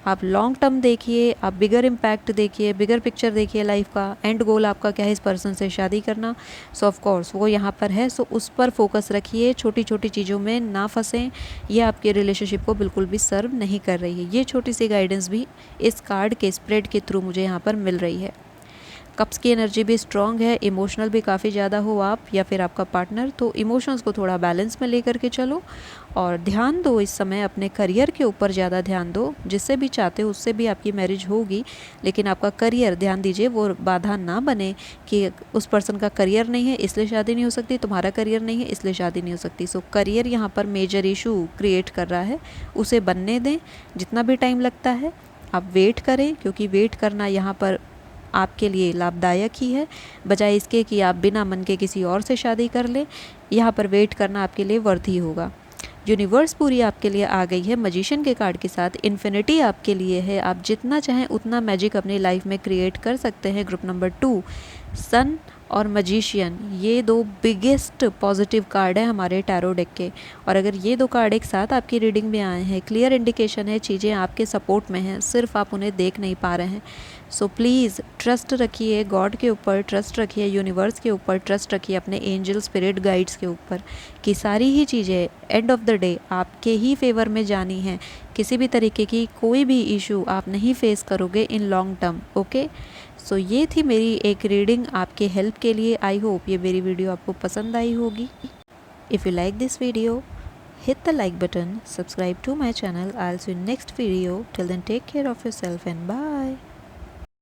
आप लॉन्ग टर्म देखिए, आप बिगर इम्पैक्ट देखिए, बिगर पिक्चर देखिए लाइफ का। एंड गोल आपका क्या है, इस पर्सन से शादी करना। सो ऑफ कोर्स वो यहाँ पर है, सो उस पर फोकस रखिए, छोटी छोटी चीज़ों में ना फंसें। ये आपके रिलेशनशिप को बिल्कुल भी सर्व नहीं कर रही है। ये छोटी सी गाइडेंस भी इस कार्ड के स्प्रेड के थ्रू मुझे यहाँ पर मिल रही है। कप्स की एनर्जी भी स्ट्रॉन्ग है, इमोशनल भी काफ़ी ज़्यादा हो आप या फिर आपका पार्टनर, तो इमोशंस को थोड़ा बैलेंस में लेकर के चलो और ध्यान दो इस समय अपने करियर के ऊपर ज़्यादा ध्यान दो। जिससे भी चाहते हो उससे भी आपकी मैरिज होगी, लेकिन आपका करियर ध्यान दीजिए, वो बाधा ना बने कि उस पर्सन का करियर नहीं है इसलिए शादी नहीं हो सकती, तुम्हारा करियर नहीं है इसलिए शादी नहीं हो सकती। सो करियर यहाँ पर मेजर इशू क्रिएट कर रहा है, उसे बनने दें। जितना भी टाइम लगता है आप वेट करें, क्योंकि वेट करना यहाँ पर आपके लिए लाभदायक ही है, बजाय इसके कि आप बिना मन के किसी और से शादी कर लें। यहाँ पर वेट करना आपके लिए वर्थ ही होगा। यूनिवर्स पूरी आपके लिए आ गई है मजिशियन के कार्ड के साथ। इन्फिनिटी आपके लिए है, आप जितना चाहें उतना मैजिक अपनी लाइफ में क्रिएट कर सकते हैं। ग्रुप नंबर 2 सन और मजिशियन, ये दो बिगेस्ट पॉजिटिव कार्ड है हमारे टैरो डेक के। और अगर ये दो कार्ड एक साथ आपकी रीडिंग में आए हैं, क्लियर इंडिकेशन है चीज़ें आपके सपोर्ट में हैं, सिर्फ आप उन्हें देख नहीं पा रहे हैं। सो प्लीज़ ट्रस्ट रखिए गॉड के ऊपर, ट्रस्ट रखिए यूनिवर्स के ऊपर, ट्रस्ट रखिए अपने एंजल स्पिरिट गाइड्स के ऊपर कि सारी ही चीज़ें एंड ऑफ द डे आपके ही फेवर में जानी है। किसी भी तरीके की कोई भी इशू आप नहीं फेस करोगे इन लॉन्ग टर्म। ओके, सो ये थी मेरी एक रीडिंग आपके हेल्प के लिए। आई होप ये मेरी वीडियो आपको पसंद आई होगी। If you like this video, hit the like button, subscribe to my channel. I'll see you next video. Till then, take care of yourself and bye.